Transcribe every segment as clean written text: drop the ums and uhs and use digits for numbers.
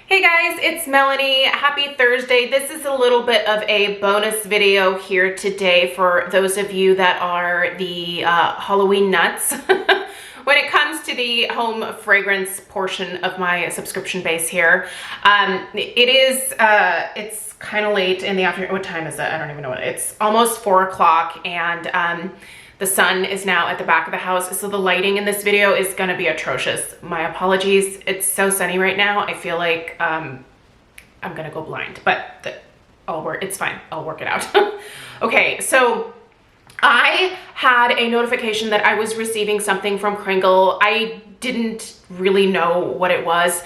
Hey guys, it's Melanie. Happy Thursday. This is a little bit of a bonus video here today for those of you that are the Halloween nuts. When it comes to the home fragrance portion of my subscription base here, it's kind of late in the afternoon. What time is it? I don't even know what it's almost 4 o'clock, and the sun is now at the back of the house, so the lighting in this video is gonna be atrocious. My apologies. It's so sunny right now. I feel like I'm gonna go blind, but it's fine. I'll work it out. Okay, so I had a notification that I was receiving something from Kringle. I didn't really know what it was.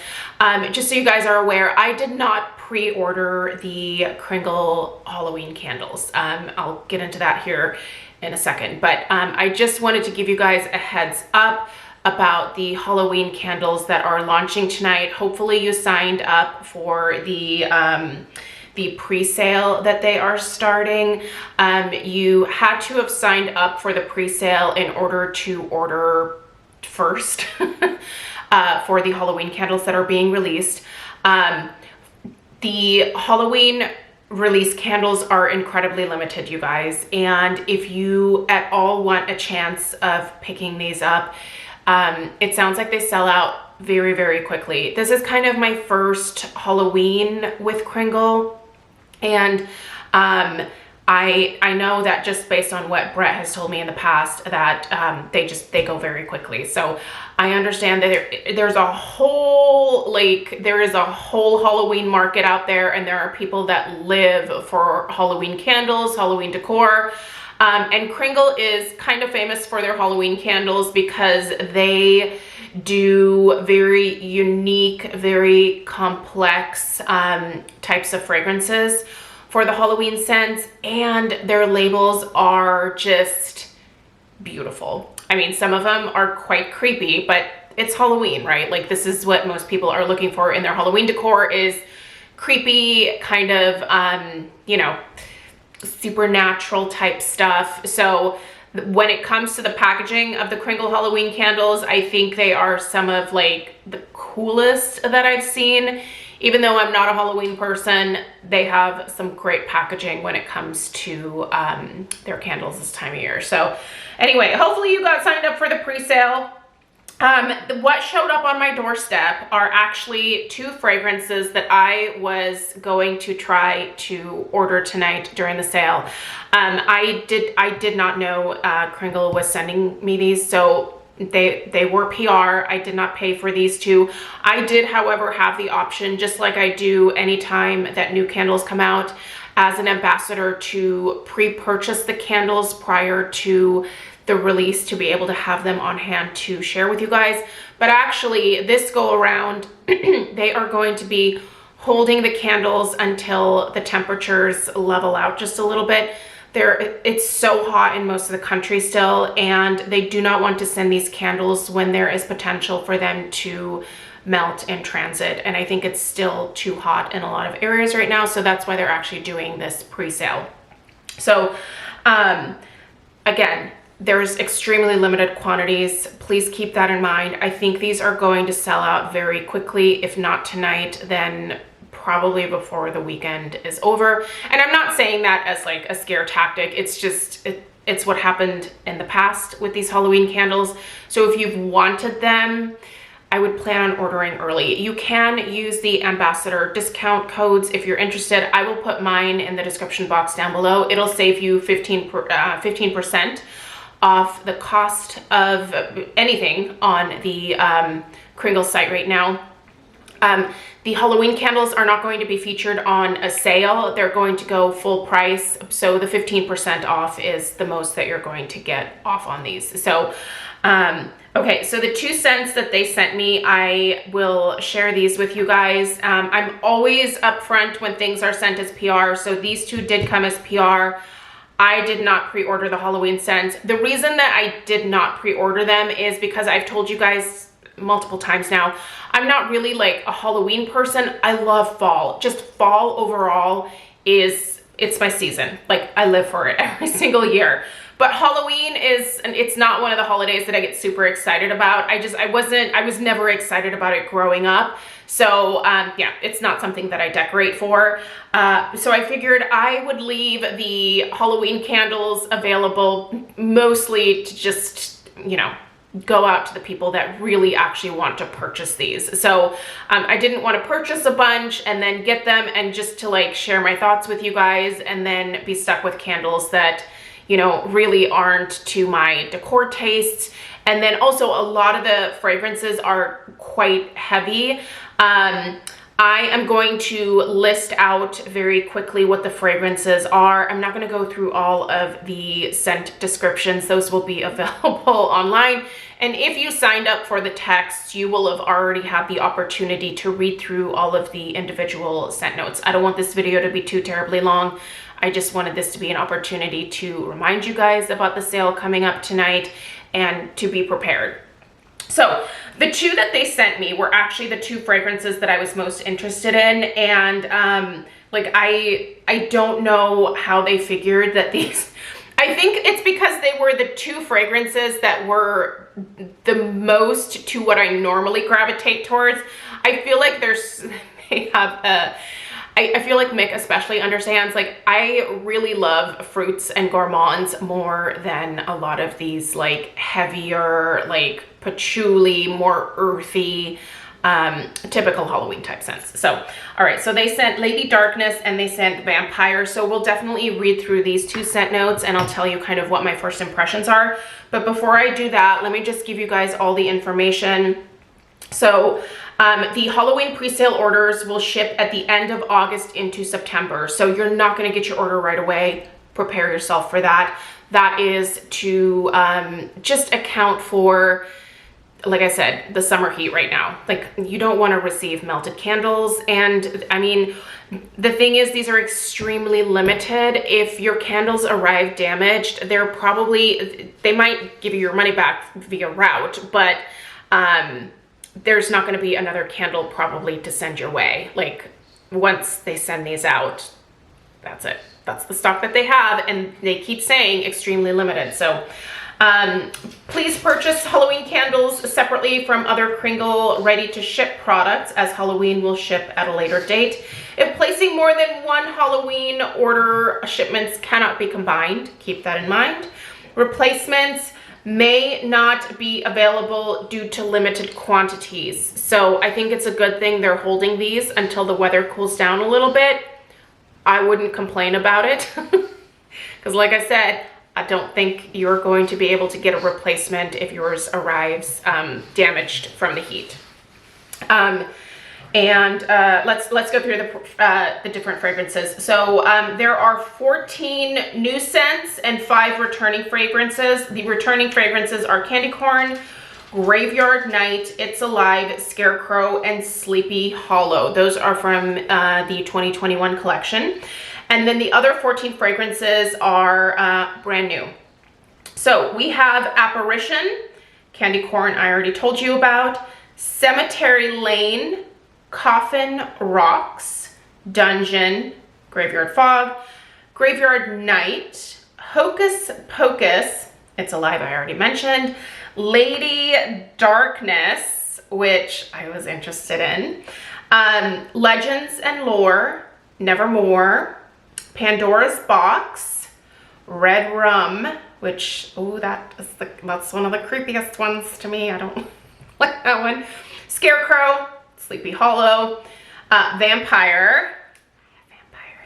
Just so you guys are aware, I did not pre-order the Kringle Halloween candles. I'll get into that here in a second, but I just wanted to give you guys a heads up about the Halloween candles that are launching tonight. Hopefully you signed up for the pre-sale that they are starting. You had to have signed up for the pre-sale in order to order first for the Halloween candles that are being released. The Halloween release candles are incredibly limited, you guys, and if you at all want a chance of picking these up, it sounds like they sell out very, very quickly. This is kind of my first Halloween with Kringle, and I know that just based on what Brett has told me in the past that they go very quickly. So I understand that there is a whole Halloween market out there, and there are people that live for Halloween candles, Halloween decor. And Kringle is kind of famous for their Halloween candles because they do very unique, very complex types of fragrances for the Halloween scents, and their labels are just beautiful. I mean, some of them are quite creepy, but it's Halloween, right? Like, this is what most people are looking for in their Halloween decor, is creepy, kind of, you know, supernatural type stuff. So when it comes to the packaging of the Kringle Halloween candles, I think they are some of like the coolest that I've seen. Even though I'm not a Halloween person, they have some great packaging when it comes to their candles this time of year. So anyway, hopefully you got signed up for the pre-sale. What showed up on my doorstep are actually 2 fragrances that I was going to try to order tonight during the sale. I did not know Kringle was sending me these, so they were PR. I did not pay for these 2. I did, however, have the option, just like I do anytime that new candles come out, as an ambassador, to pre-purchase the candles prior to the release to be able to have them on hand to share with you guys. But actually, this go around, they are going to be holding the candles until the temperatures level out just a little bit. It's so hot in most of the country still, and they do not want to send these candles when there is potential for them to melt in transit. And I think it's still too hot in a lot of areas right now, so that's why they're actually doing this pre-sale. So again, there's extremely limited quantities. Please keep that in mind. I think these are going to sell out very quickly. If not tonight, then probably before the weekend is over. And I'm not saying that as like a scare tactic. It's just, it's what happened in the past with these Halloween candles. So if you've wanted them, I would plan on ordering early. You can use the ambassador discount codes if you're interested. I will put mine in the description box down below. It'll save you 15% off the cost of anything on the Kringle site right now. The Halloween candles are not going to be featured on a sale. They're going to go full price. So the 15% off is the most that you're going to get off on these. So, okay, so the 2 cents that they sent me, I will share these with you guys. I'm always upfront when things are sent as PR. So these 2 did come as PR. I did not pre-order the Halloween scents. The reason that I did not pre-order them is because I've told you guys multiple times now, I'm not really like a Halloween person. I love fall. Just fall overall it's my season. Like, I live for it every single year. But Halloween is, and it's not one of the holidays that I get super excited about. I was never excited about it growing up. So yeah, it's not something that I decorate for. So I figured I would leave the Halloween candles available mostly to just, you know, go out to the people that really actually want to purchase these. So I didn't want to purchase a bunch and then get them and just to like share my thoughts with you guys and then be stuck with candles that, you know, really aren't to my decor tastes. And then also a lot of the fragrances are quite heavy. I am going to list out very quickly what the fragrances are. I'm not going to go through all of the scent descriptions. Those will be available online. And if you signed up for the text, you will have already had the opportunity to read through all of the individual scent notes. I don't want this video to be too terribly long. I just wanted this to be an opportunity to remind you guys about the sale coming up tonight and to be prepared. So the two that they sent me were actually the two fragrances that I was most interested in. And like, I don't know how they figured that these, I think it's because they were the two fragrances that were the most to what I normally gravitate towards. I feel like they have a, I feel like Mick especially understands, like, I really love fruits and gourmands more than a lot of these like heavier, like patchouli, more earthy, typical Halloween type scents. So, all right, so they sent Lady Darkness and they sent Vampire. So we'll definitely read through these two scent notes and I'll tell you kind of what my first impressions are. But before I do that, let me just give you guys all the information. So the Halloween pre-sale orders will ship at the end of August into September. So you're not going to get your order right away. Prepare yourself for that. That is to just account for, like I said, the summer heat right now. Like, you don't want to receive melted candles. And I mean, the thing is, these are extremely limited. If your candles arrive damaged, they might give you your money back via route, but there's not going to be another candle probably to send your way. Like, once they send these out, that's it. That's the stock that they have, and they keep saying extremely limited. So please purchase Halloween candles separately from other Kringle ready to ship products, as Halloween will ship at a later date. If placing more than one Halloween order, shipments cannot be combined. Keep that in mind. Replacements may not be available due to limited quantities. So I think it's a good thing they're holding these until the weather cools down a little bit. I wouldn't complain about it because, like I said, I don't think you're going to be able to get a replacement if yours arrives damaged from the heat. Let's go through the different fragrances. So there are 14 new scents and 5 returning fragrances. The returning fragrances are Candy Corn, Graveyard Night, It's Alive, Scarecrow, and Sleepy Hollow. Those are from the 2021 collection. And then the other 14 fragrances are brand new. So we have Apparition, Candy Corn I already told you about, Cemetery Lane, Coffin Rocks, Dungeon, Graveyard Fog, Graveyard Night, Hocus Pocus, It's Alive I already mentioned, Lady Darkness, which I was interested in, Legends and Lore, Nevermore, Pandora's Box, Red Rum, which, oh, that's one of the creepiest ones to me. I don't like that one. Scarecrow, Sleepy Hollow, Vampire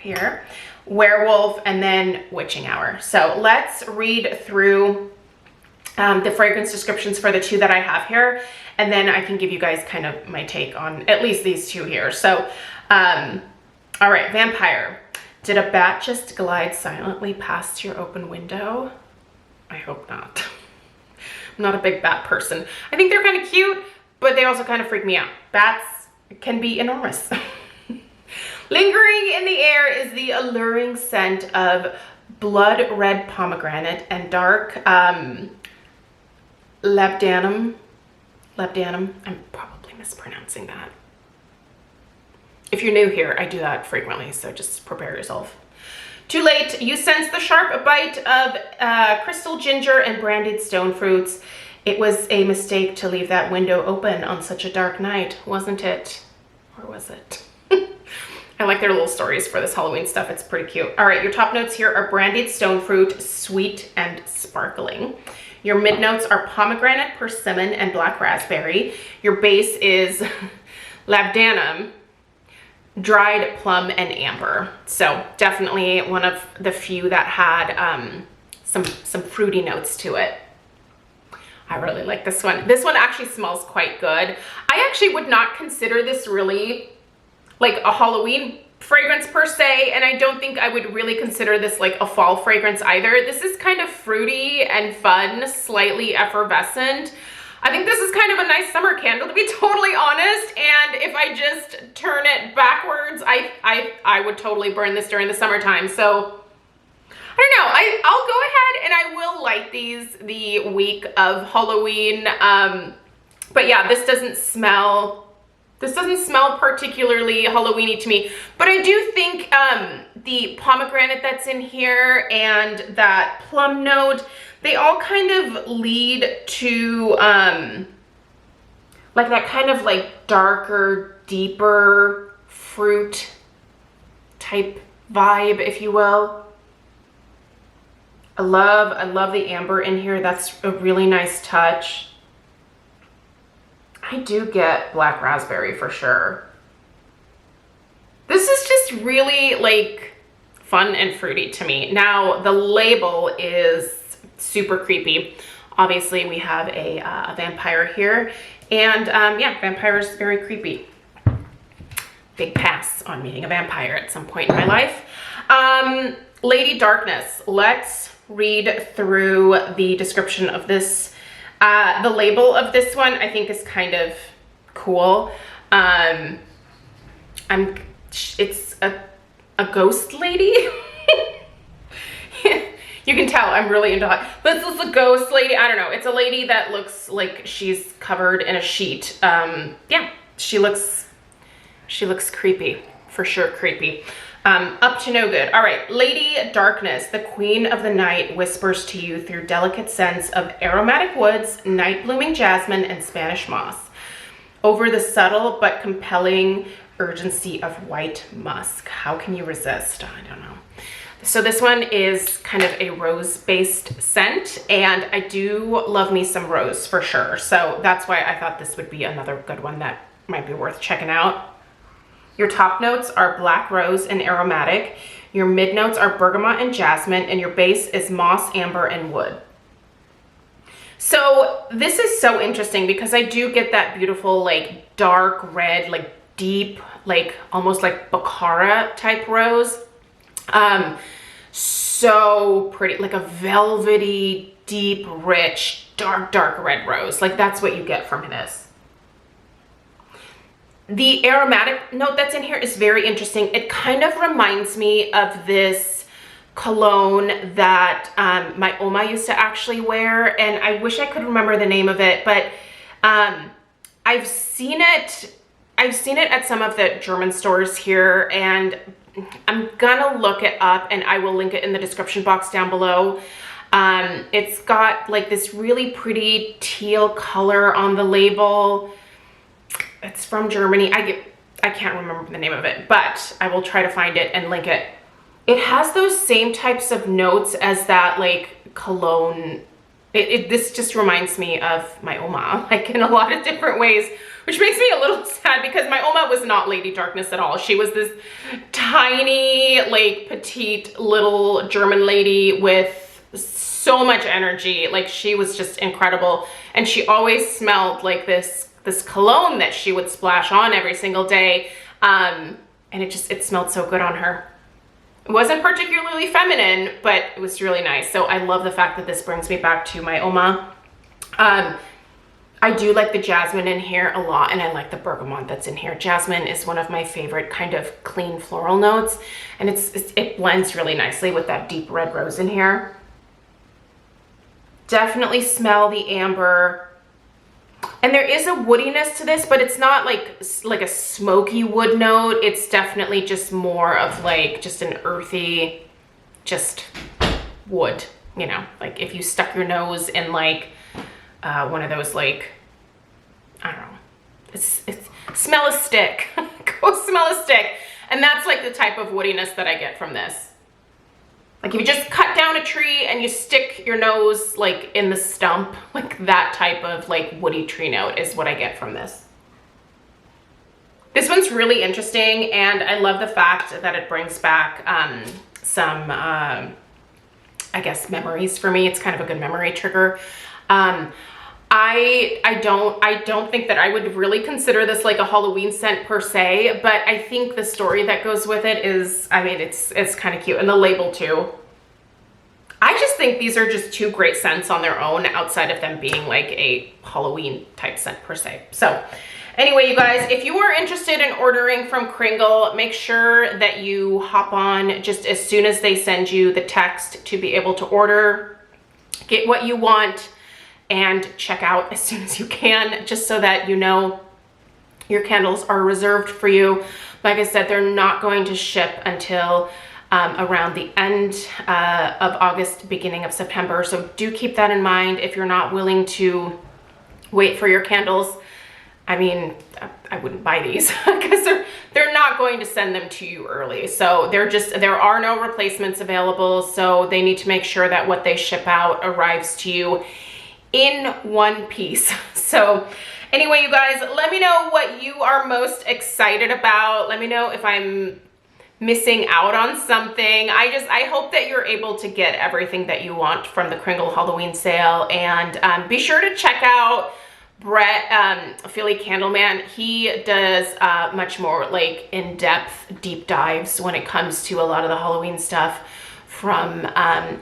here, Werewolf, and then Witching Hour. So let's read through the fragrance descriptions for the two that I have here, and then I can give you guys kind of my take on at least these two here. So, all right, Vampire. Did a bat just glide silently past your open window? I hope not. I'm not a big bat person. I think they're kind of cute, but they also kind of freak me out. Bats can be enormous. Lingering in the air is the alluring scent of blood red pomegranate and dark labdanum. I'm probably mispronouncing that. If you're new here, I do that frequently, so just prepare yourself. Too late. You sense the sharp bite of crystal ginger and brandied stone fruits. It was a mistake to leave that window open on such a dark night, wasn't it? Or was it? I like their little stories for this Halloween stuff. It's pretty cute. All right, your top notes here are brandied stone fruit, sweet and sparkling. Your mid notes are pomegranate, persimmon, and black raspberry. Your base is labdanum, dried plum, and amber. So definitely one of the few that had some fruity notes to it. I really like this one. This one actually smells quite good. I actually would not consider this really like a Halloween fragrance per se, and I don't think I would really consider this like a fall fragrance either. This is kind of fruity and fun, slightly effervescent. I think this is kind of a nice summer candle, to be totally honest, and if I just turn it backwards, I would totally burn this during the summertime. So I don't know, I'll go ahead and I will light these the week of Halloween. But yeah, this doesn't smell particularly Halloween-y to me, but I do think the pomegranate that's in here and that plum note, they all kind of lead to like that kind of like darker, deeper fruit type vibe, if you will. I love the amber in here. That's a really nice touch. I do get black raspberry for sure. This is just really like fun and fruity to me. Now the label is super creepy. Obviously we have a vampire here, and yeah, vampire is very creepy. Big pass on meeting a vampire at some point in my life. Lady Darkness. Let's read through the description of this. The label of this one I think is kind of cool. It's a ghost lady. You can tell I'm really into it. This is a ghost lady. I don't know. It's a lady that looks like she's covered in a sheet. Yeah, she looks creepy, for sure creepy. Up to no good. All right, Lady Darkness, the queen of the night, whispers to you through delicate scents of aromatic woods, night blooming jasmine, and Spanish moss, over the subtle but compelling urgency of white musk. How can you resist? I don't know. So this one is kind of a rose-based scent, and I do love me some rose for sure. So that's why I thought this would be another good one that might be worth checking out. Your top notes are black rose and aromatic. Your mid notes are bergamot and jasmine, and your base is moss, amber, and wood. So this is so interesting because I do get that beautiful like dark red, like deep, like almost like Baccara type rose. So pretty, like a velvety, deep, rich, dark red rose. Like that's what you get from this. The aromatic note that's in here is very interesting. It kind of reminds me of this cologne that my Oma used to actually wear, and I wish I could remember the name of it, but I've seen it at some of the German stores here, and I'm gonna look it up and I will link it in the description box down below. It's got like this really pretty teal color on the label. It's from Germany. I can't remember the name of it, but I will try to find it and link it. It has those same types of notes as that like cologne. This just reminds me of my Oma, like in a lot of different ways, which makes me a little sad because my Oma was not Lady Darkness at all. She was this tiny, like petite little German lady with so much energy. Like she was just incredible. And she always smelled like this cologne that she would splash on every single day. And it smelled so good on her. It wasn't particularly feminine, but it was really nice. So I love the fact that this brings me back to my Oma. I do like the jasmine in here a lot, and I like the bergamot that's in here. Jasmine is one of my favorite kind of clean floral notes, and it blends really nicely with that deep red rose in here. Definitely smell the amber. And there is a woodiness to this, but it's not like a smoky wood note. It's definitely just more of like just an earthy just wood, you know, like if you stuck your nose in like one of those, like, I don't know, it's smell a stick. Go smell a stick. And that's like the type of woodiness that I get from this. Like if you just cut down a tree and you stick your nose like in the stump, like that type of like woody tree note is what I get from this. This one's really interesting, and I love the fact that it brings back some, I guess, memories for me. It's kind of a good memory trigger. I don't think that I would really consider this like a Halloween scent per se, but I think the story that goes with it is, I mean, it's kind of cute, and the label too. I just think these are just two great scents on their own outside of them being like a Halloween type scent per se. So anyway, you guys, if you are interested in ordering from Kringle, make sure that you hop on just as soon as they send you the text to be able to order, get what you want, and check out as soon as you can, just so that you know your candles are reserved for you. Like I said, they're not going to ship until around the end of August, beginning of September. So do keep that in mind if you're not willing to wait for your candles. I mean, I wouldn't buy these because they're not going to send them to you early. So there are no replacements available. So they need to make sure that what they ship out arrives to you in one piece. So anyway, you guys, let me know what you are most excited about. Let me know if I'm missing out on something. I hope that you're able to get everything that you want from the Kringle Halloween sale. And be sure to check out Brett, Philly Candleman. He does much more like in-depth deep dives when it comes to a lot of the Halloween stuff from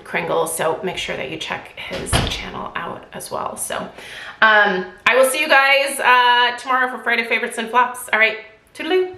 Kringle. So make sure that you check his channel out as well. So I will see you guys tomorrow for Friday Favorites and Flops. All right, toodaloo.